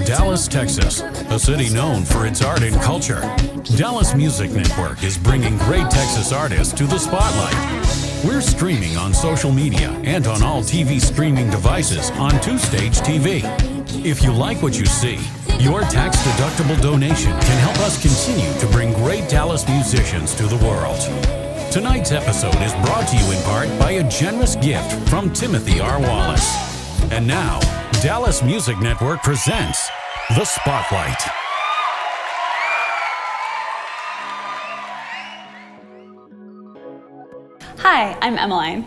Dallas, Texas, a city known for its art and culture. Dallas Music Network is bringing great Texas artists to the spotlight. We're streaming on social media and on all TV streaming devices on 2Stage TV. If you like what you see, your tax-deductible donation can help us continue to bring great Dallas musicians to the world. Tonight's episode is brought to you in part by a generous gift from Timothy R. Wallace. And now, Dallas Music Network presents The Spotlight. Hi, I'm Emmeline.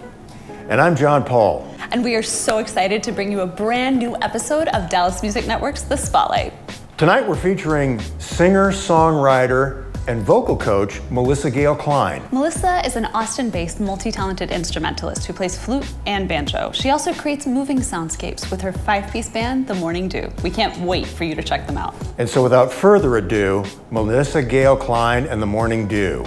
And I'm John Paul. And we are so excited to bring you a brand new episode of Dallas Music Network's The Spotlight. Tonight we're featuring singer, songwriter, and vocal coach Melissa Gail Klein. Melissa is an Austin-based multi-talented instrumentalist who plays flute and banjo. She also creates moving soundscapes with her 5-piece band, The Morning Dew. We can't wait for you to check them out. And so without further ado, Melissa Gail Klein and The Morning Dew.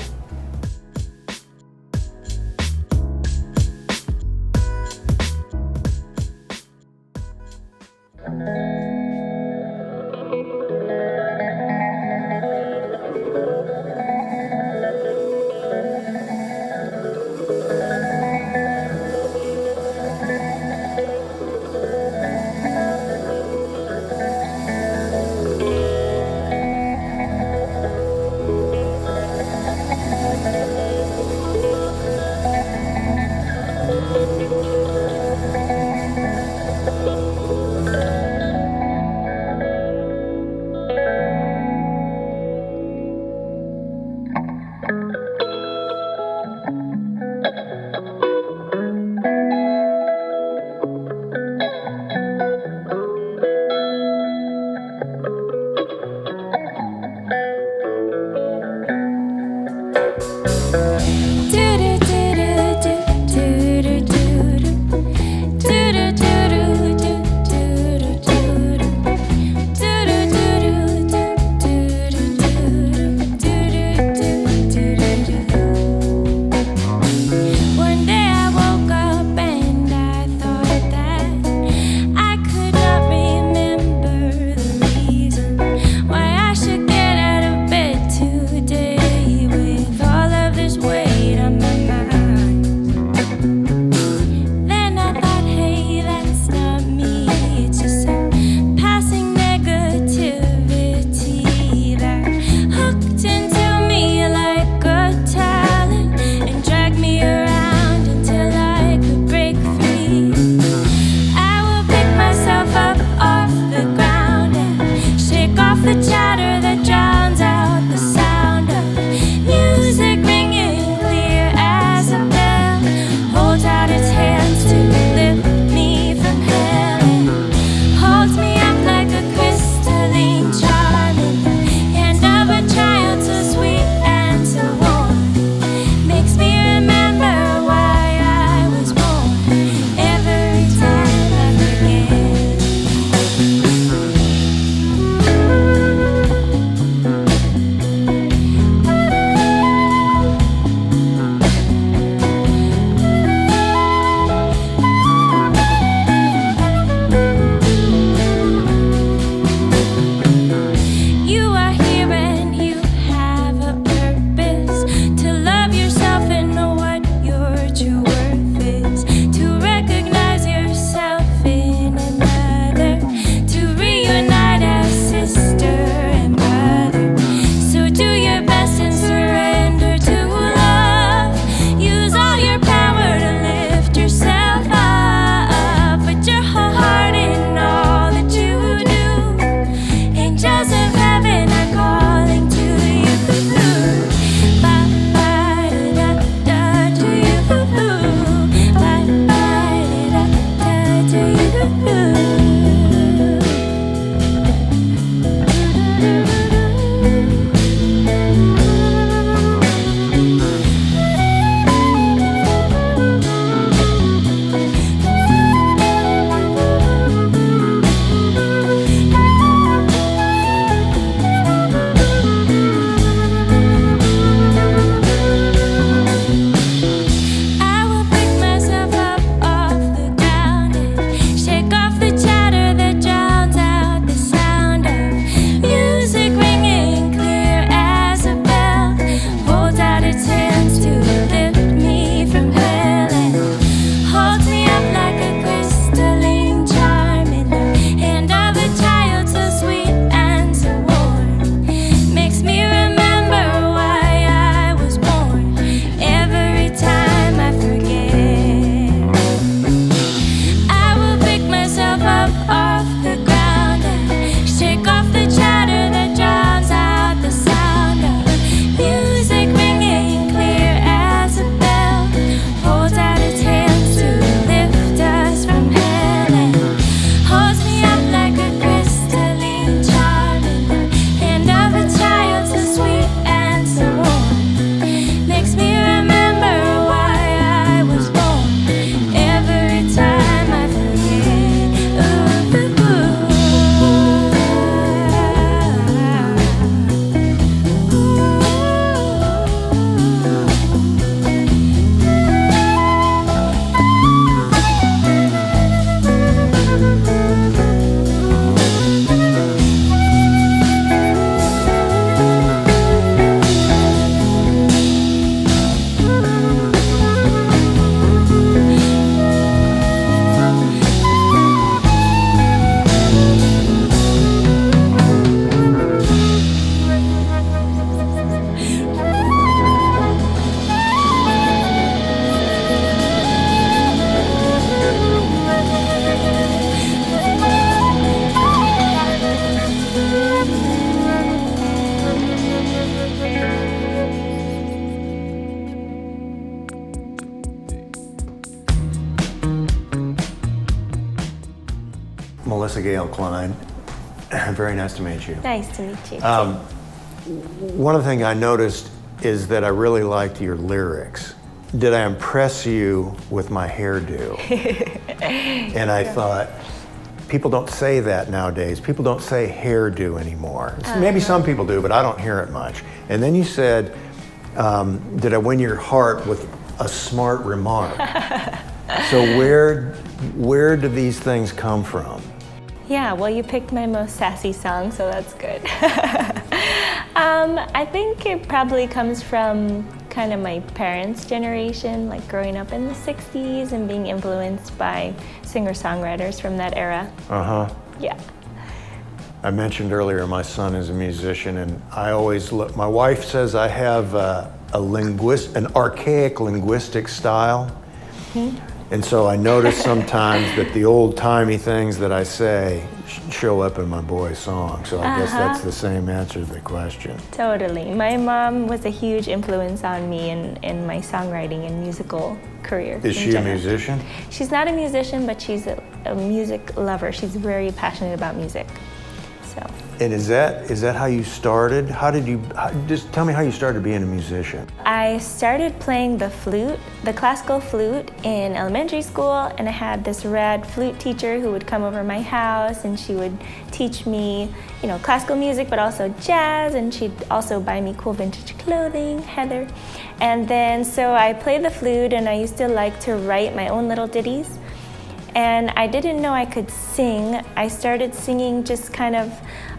Shake off Melissa Gail Klein. Very nice to meet you. Nice to meet you. One of the things I noticed is that I really liked your lyrics. Did I impress you with my hairdo? And I thought, people don't say that nowadays. People don't say hairdo anymore. Maybe some people do, but I don't hear it much. And then you said, did I win your heart with a smart remark? So where do these things come from? Yeah, well, you picked my most sassy song, so that's good. I think it probably comes from kind of my parents' generation, like growing up in the 60s and being influenced by singer-songwriters from that era. Uh-huh. Yeah. I mentioned earlier my son is a musician, and I always look, my wife says I have an archaic linguistic style. And so I notice sometimes that the old-timey things that I say show up in my boy's song. So I guess that's the same answer to the question. Totally. My mom was a huge influence on me in my songwriting and musical career. Is she a musician? She's not a musician, but she's a music lover. She's very passionate about music. So. And is that how you started? Just tell me how you started being a musician. I started playing the flute, the classical flute, in elementary school, and I had this rad flute teacher who would come over my house, and she would teach me, classical music, but also jazz, and she'd also buy me cool vintage clothing, Heather. And then so I played the flute, and I used to like to write my own little ditties. And I didn't know I could sing. I started singing just kind of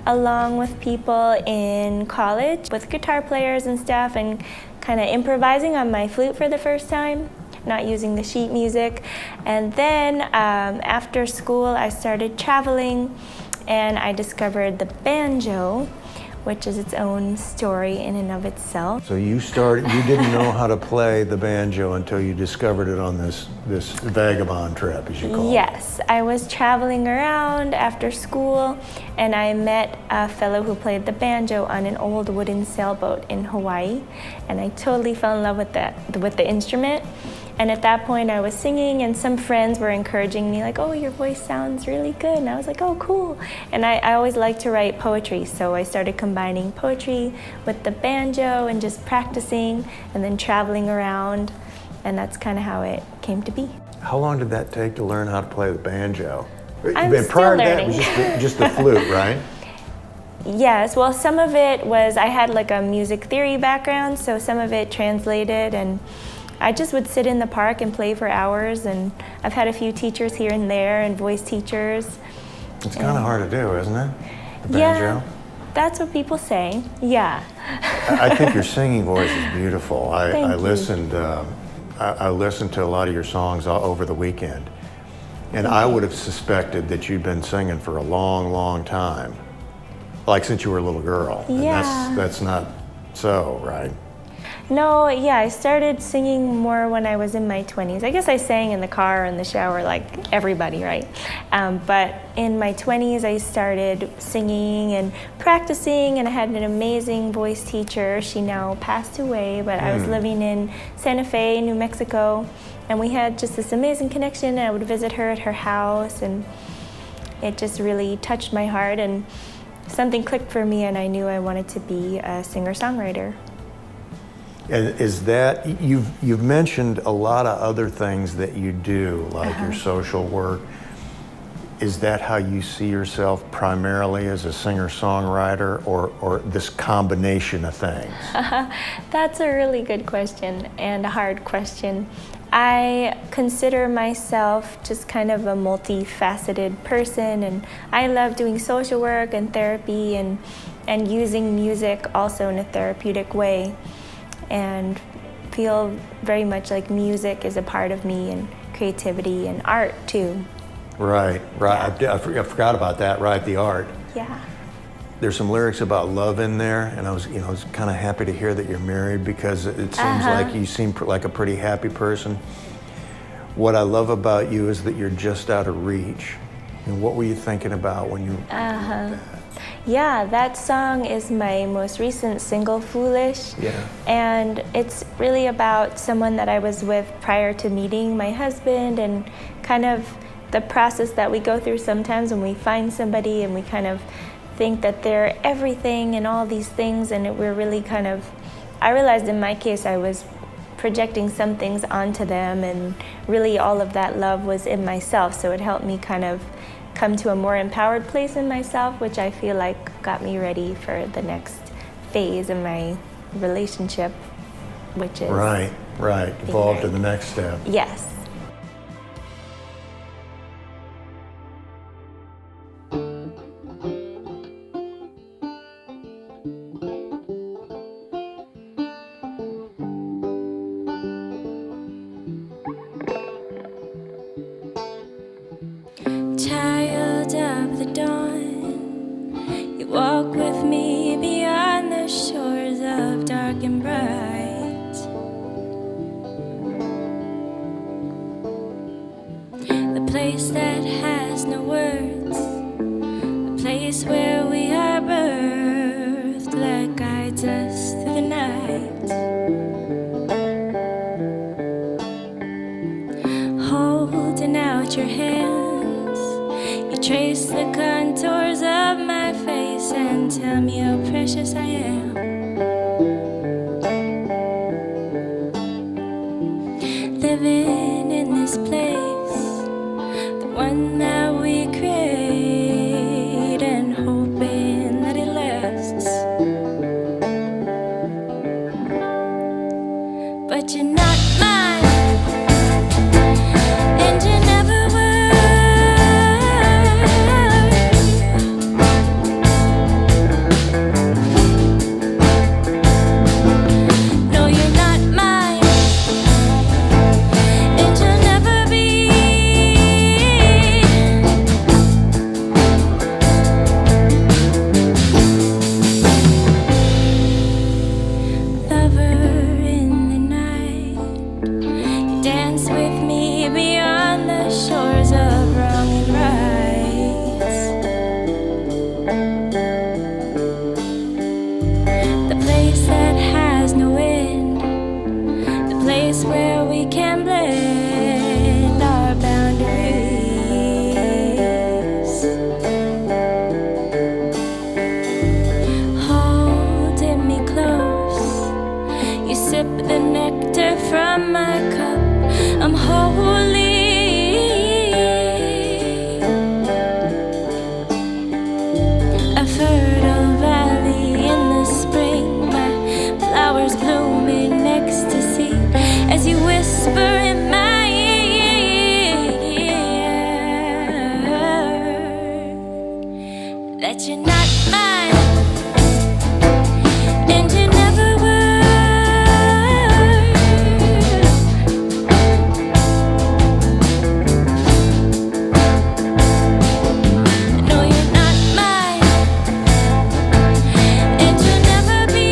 along with people in college, with guitar players and stuff, and kind of improvising on my flute for the first time, not using the sheet music. And then after school, I started traveling, and I discovered the banjo, which is its own story in and of itself. So you didn't know how to play the banjo until you discovered it on this vagabond trip, as you call it. Yes, I was traveling around after school, and I met a fellow who played the banjo on an old wooden sailboat in Hawaii, and I totally fell in love with the instrument. And at that point I was singing, and some friends were encouraging me, like, oh, your voice sounds really good. And I was like, oh, cool. And I always liked to write poetry, so I started combining poetry with the banjo and just practicing and then traveling around, and that's kind of how it came to be. How long did that take to learn how to play the banjo? I'm Prior still to that, learning. it was just the flute, right? Yes, well, some of it was, I had like a music theory background, so some of it translated, and I just would sit in the park and play for hours, and I've had a few teachers here and there, and voice teachers. It's kind of hard to do, isn't it? The banjo? Yeah, that's what people say, yeah. I think your singing voice is beautiful. I Thank you. listened to a lot of your songs over the weekend, and I would have suspected that you'd been singing for a long, long time, like since you were a little girl. Yeah. And that's not so, right? No, yeah, I started singing more when I was in my 20s. I guess I sang in the car or in the shower like everybody, right? But in my 20s, I started singing and practicing, and I had an amazing voice teacher. She now passed away, but I was living in Santa Fe, New Mexico, and we had just this amazing connection. I would visit her at her house, and it just really touched my heart, and something clicked for me, and I knew I wanted to be a singer-songwriter. And is that, you've mentioned a lot of other things that you do, like your social work. Is that how you see yourself primarily, as a singer-songwriter, or this combination of things? That's a really good question, and a hard question. I consider myself just kind of a multifaceted person, and I love doing social work and therapy, and using music also in a therapeutic way, and feel very much like music is a part of me, and creativity and art too. Right. Yeah. I forgot about that, right, the art. Yeah. There's some lyrics about love in there, and I was kind of happy to hear that you're married, because it seems like you seem like a pretty happy person. What I love about you is that you're just out of reach. And what were you thinking about when you that? Yeah, that song is my most recent single, Foolish. Yeah. And it's really about someone that I was with prior to meeting my husband, and kind of the process that we go through sometimes when we find somebody and we kind of think that they're everything and all these things, and we're really kind of, I realized in my case I was projecting some things onto them, and really all of that love was in myself, so it helped me kind of come to a more empowered place in myself, which I feel like got me ready for the next phase in my relationship, which is Right, evolve to the next step. Yes. Child of the dawn, you walk with me beyond the shores of dark and bright. The place that has no words, the place where we are birthed, that guides us through the night. Holding out your hands, you trace the contours of my face and tell me how precious I am. Living in this place, the one that we create, and hoping that it lasts. But you're not mine, and you never were. No, you're not mine, and you'll never be. Lover in the night, you dance with me beyond the shores of wrong and right. The place that has no end, the place where we can blend our boundaries. Holding me close, you sip the nectar from my cup. I'm holy. A fertile valley in the spring, my flowers bloom in ecstasy as you whisper in my ear that you're not mine, and you never were. No, you're not mine, and you'll never be.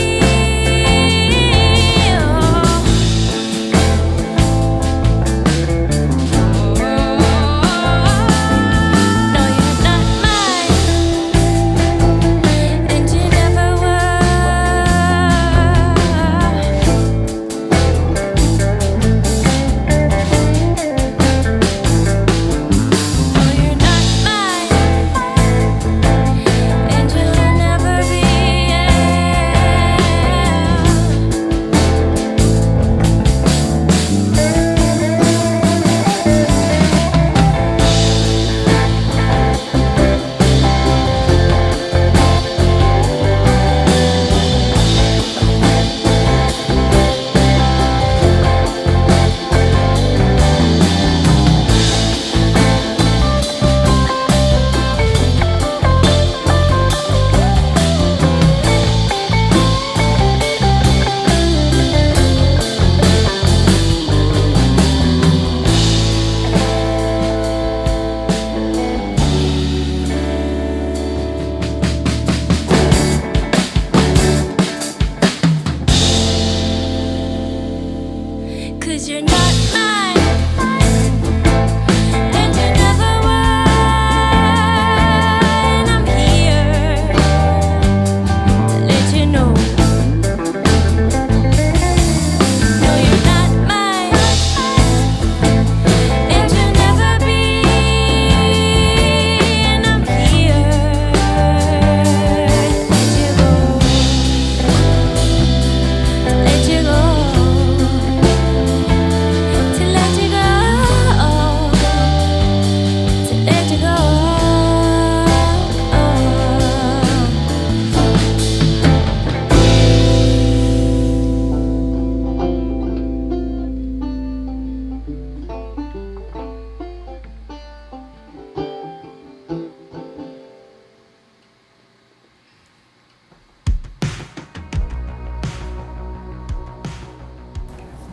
No, you're not mine, let you go.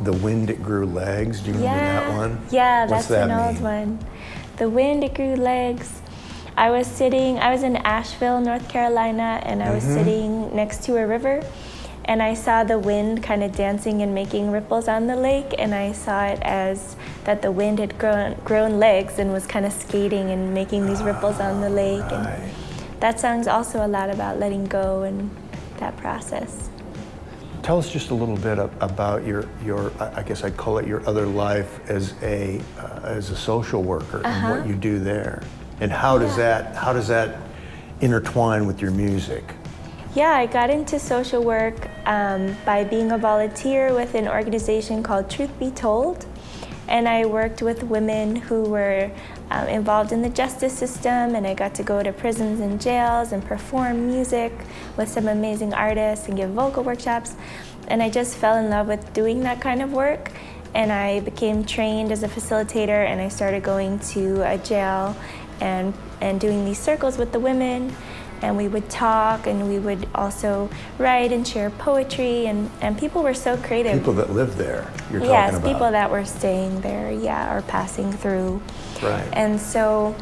The Wind It Grew Legs, do you remember that one? Yeah, What's that's that an old mean? one. The Wind It Grew Legs. I was in Asheville, North Carolina, and I was sitting next to a river, and I saw the wind kind of dancing and making ripples on the lake, and I saw it as that the wind had grown legs and was kind of skating and making these ripples on the lake. Right. And that song's also a lot about letting go and that process. Tell us just a little bit about your I guess I'd call it your other life as a social worker and what you do there, and how does that intertwine with your music? Yeah, I got into social work by being a volunteer with an organization called Truth Be Told, and I worked with women who were involved in the justice system, and I got to go to prisons and jails and perform music with some amazing artists and give vocal workshops, and I just fell in love with doing that kind of work, and I became trained as a facilitator, and I started going to a jail and doing these circles with the women, and we would talk, and we would also write and share poetry, and people were so creative. People that live there, you're talking Yes, about. people that were staying there, or passing through. Right. And so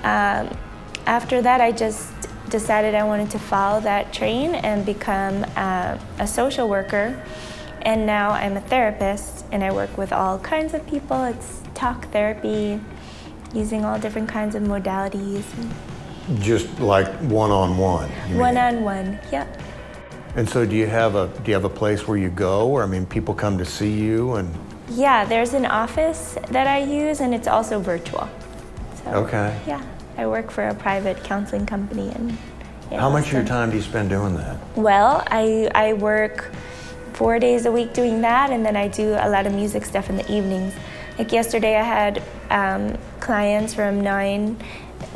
after that, I just decided I wanted to follow that train and become a social worker. And now I'm a therapist, and I work with all kinds of people. It's talk therapy, using all different kinds of modalities. Just like one-on-one. you mean? One-on-one, yep. And so do you have a place where you go, or I mean people come to see you and Yeah, there's an office that I use, and it's also virtual. So, Okay. Yeah, I work for a private counseling company. how much of your time do you spend doing that? Well, I work 4 days a week doing that, and then I do a lot of music stuff in the evenings. Like yesterday I had clients from 9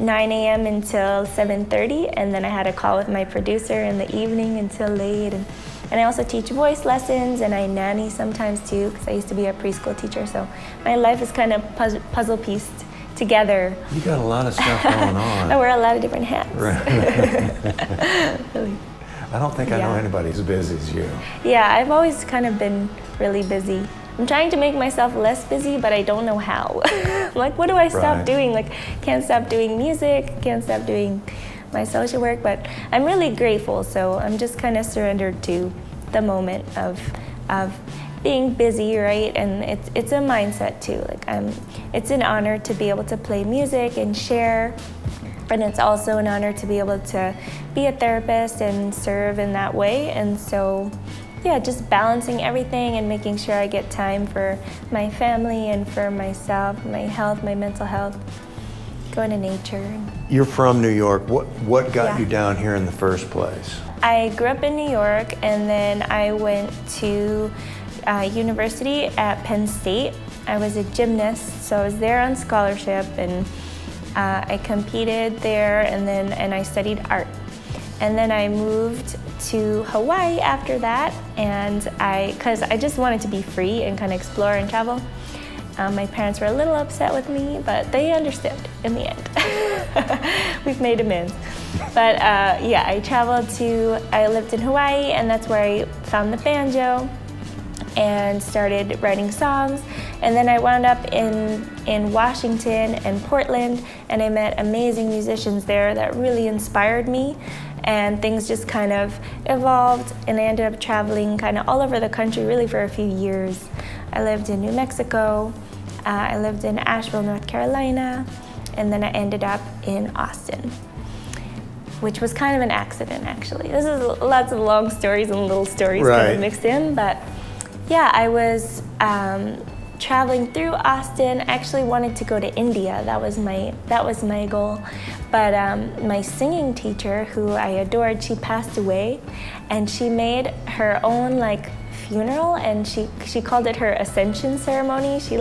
a.m. until 7:30, and then I had a call with my producer in the evening until late. And I also teach voice lessons, and I nanny sometimes too, because I used to be a preschool teacher, so my life is kind of puzzle pieced together. You got a lot of stuff going on. I wear a lot of different hats. Right. Really. I don't think I know Yeah. anybody as busy as you. Yeah, I've always kind of been really busy. I'm trying to make myself less busy, but I don't know how. Like, what do I stop Right. doing? Like, can't stop doing music, can't stop doing my social work, but I'm really grateful, so I'm just kind of surrendered to the moment of being busy, right? And it's a mindset too. Like, it's an honor to be able to play music and share, and it's also an honor to be able to be a therapist and serve in that way. And so, yeah, just balancing everything and making sure I get time for my family and for myself, my health, my mental health, going to nature. You're from New York. What got Yeah. you down here in the first place? I grew up in New York, and then I went to university at Penn State. I was a gymnast, so I was there on scholarship, and I competed there, and I studied art. And then I moved to Hawaii after that, and because I just wanted to be free and kind of explore and travel. My parents were a little upset with me, but they understood in the end. We've made amends. But yeah, I lived in Hawaii, and that's where I found the banjo and started writing songs. And then I wound up in Washington and Portland, and I met amazing musicians there that really inspired me. And things just kind of evolved, and I ended up traveling kind of all over the country really for a few years. I lived in New Mexico, I lived in Asheville, North Carolina, and then I ended up in Austin, which was kind of an accident, actually. This is lots of long stories and little stories kind Right. of mixed in, but yeah, I was traveling through Austin. I actually wanted to go to India. That was my goal. But my singing teacher, who I adored, she passed away, and she made her own funeral, and she called it her ascension ceremony. She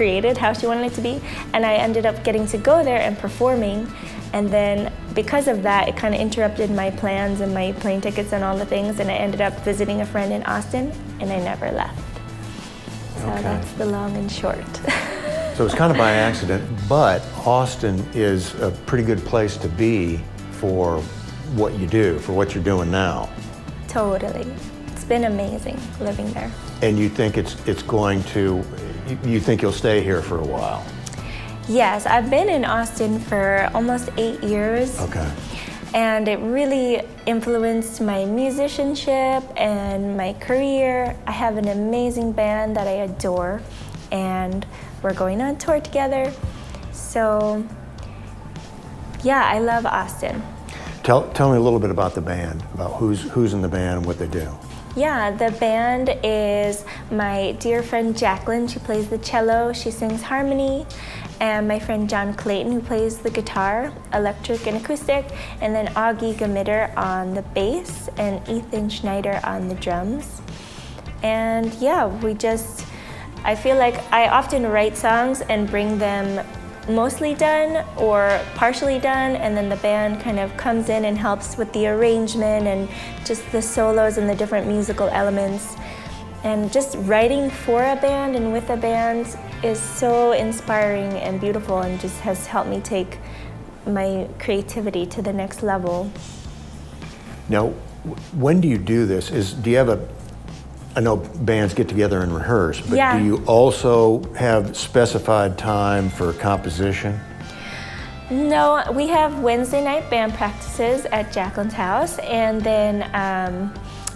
created, how she wanted it to be. And I ended up getting to go there and performing. And then because of that, it kind of interrupted my plans and my plane tickets and all the things. And I ended up visiting a friend in Austin, and I never left. So that's the long and short. So it's kind of by accident, but Austin is a pretty good place to be for what you do, for what you're doing now. Totally. It's been amazing living there. And you think it's going to, you think you'll stay here for a while? Yes, I've been in Austin for almost 8 years. Okay. And it really influenced my musicianship and my career. I have an amazing band that I adore, and we're going on tour together. So, yeah, I love Austin. Tell me a little bit about the band, about who's in the band and what they do. Yeah, the band is my dear friend Jacqueline. She plays the cello, she sings harmony, and my friend John Clayton, who plays the guitar, electric and acoustic, and then Augie Gamitter on the bass, and Ethan Schneider on the drums. And yeah, I feel like I often write songs and bring them mostly done or partially done, and then the band kind of comes in and helps with the arrangement and just the solos and the different musical elements. And just writing for a band and with a band is so inspiring and beautiful, and just has helped me take my creativity to the next level. Now, when do you do this? Do you have I know bands get together and rehearse, but Yeah. do you also have specified time for composition? No, we have Wednesday night band practices at Jacqueline's house, and then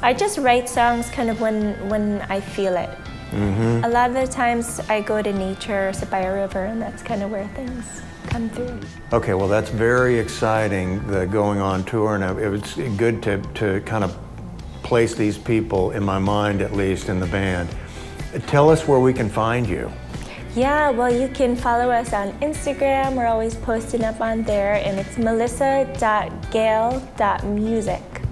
I just write songs kind of when I feel it. Mm-hmm. A lot of the times I go to nature or sit by a river, and that's kind of where things come through. Okay, well that's very exciting, the going on tour, and it was good to kind of place these people, in my mind at least, in the band. Tell us where we can find you. Yeah, well, you can follow us on Instagram. We're always posting up on there, and it's melissa.gail.music.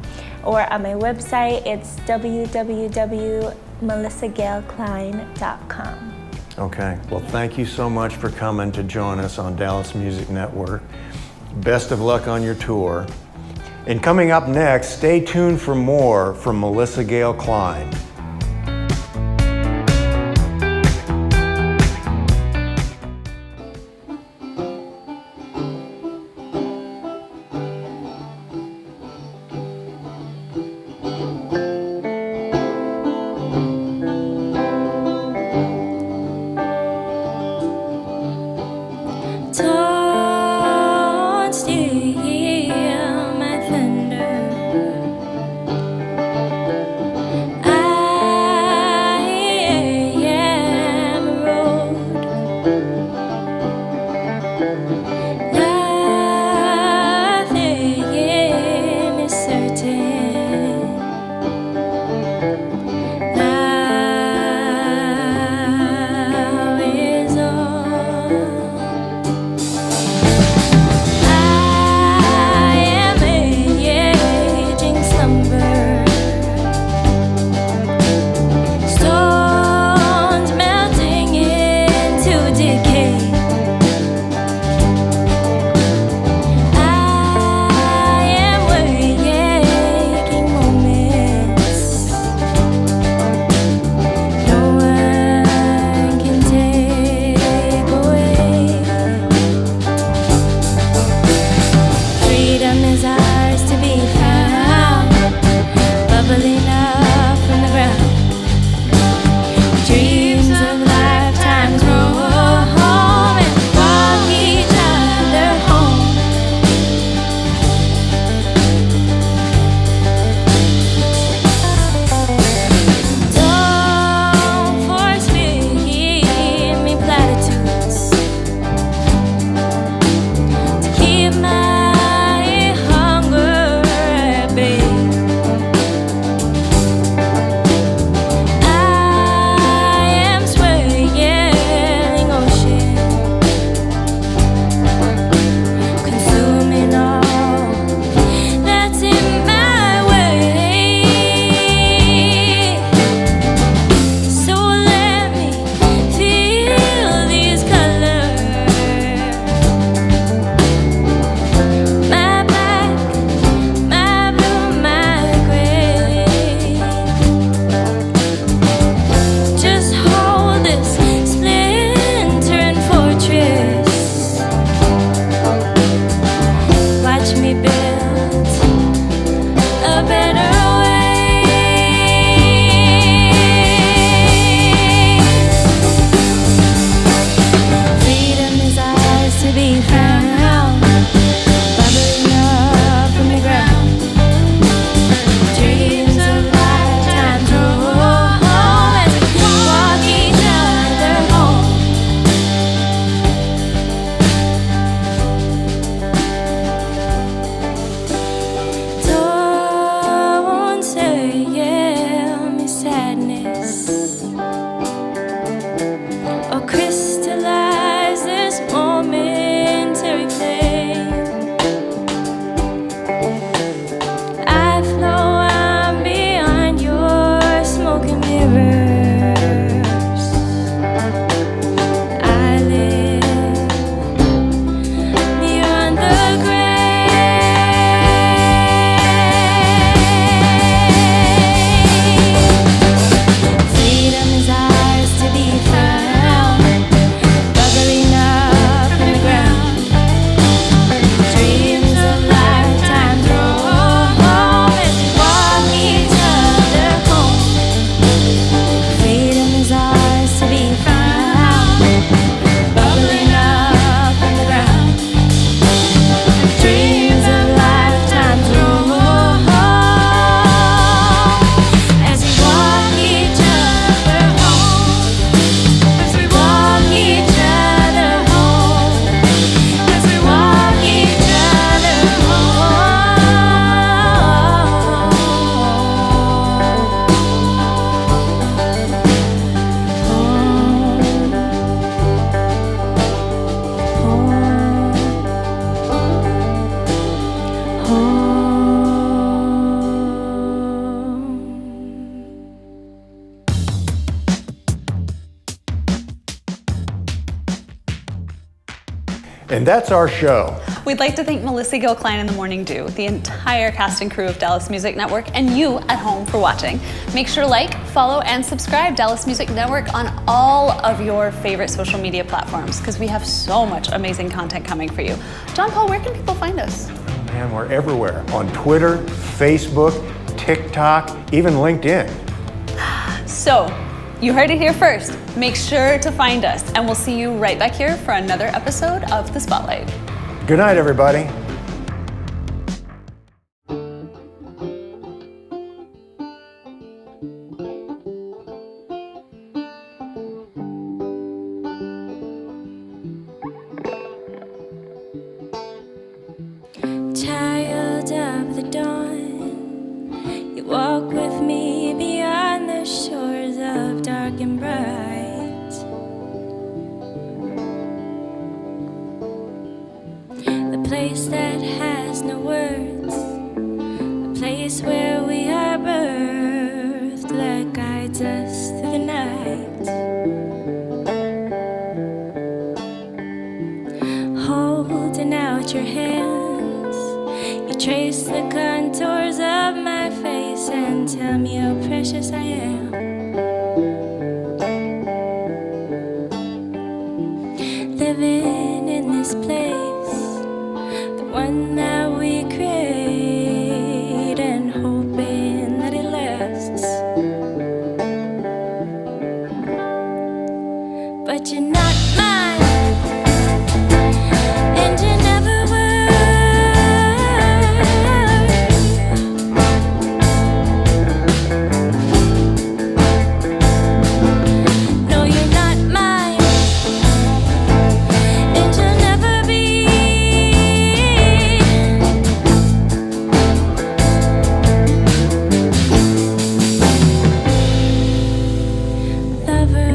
Or on my website, it's www.melissagailklein.com. Okay, well thank you so much for coming to join us on Dallas Music Network. Best of luck on your tour. And coming up next, stay tuned for more from Melissa Gail Klein. Don't steal my thunder. I streams of lifetimes roll as we walk each other home, as we walk each other home, as we walk each other And that's our show. We'd like to thank Melissa Gail Klein in the Morning Dew, the entire cast and crew of Dallas Music Network, and you at home for watching. Make sure to like, follow, and subscribe Dallas Music Network on all of your favorite social media platforms, because we have so much amazing content coming for you. John Paul, where can people find us? Man, we're everywhere. On Twitter, Facebook, TikTok, even LinkedIn. So, you heard it here first. Make sure to find us, and we'll see you right back here for another episode of The Spotlight. Good night, everybody. Child of the dawn, you walk with me beyond the shores of dark and bright. The place that has no words, a place where we are birthed, that guides us through the night. Holding out your hands, you trace the contours of my face and tell me how precious I am. Living in this place, the one that we create, and hoping that it lasts. But you're not mine, and you never were. No, you're not mine, and you'll never be. Lover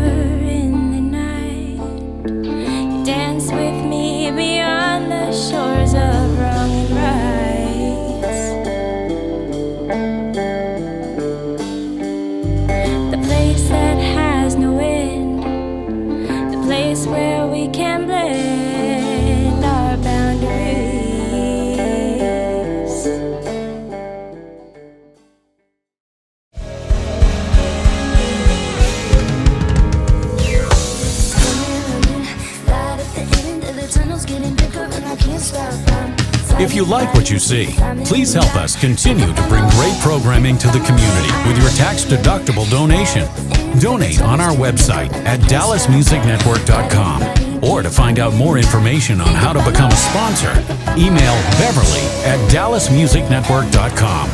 in the night, you dance with me beyond the shores of wrong and right. The place that has no end, the place where we can blend our boundaries. Light at the end of the tunnel's getting bigger and I can't stop. If you like what you see, please help us continue to bring great programming to the community with your tax-deductible donation. Donate on our website at dallasmusicnetwork.com. Or to find out more information on how to become a sponsor, email Beverly at dallasmusicnetwork.com.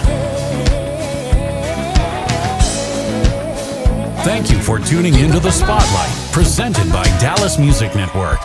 Thank you for tuning into The Spotlight, presented by Dallas Music Network.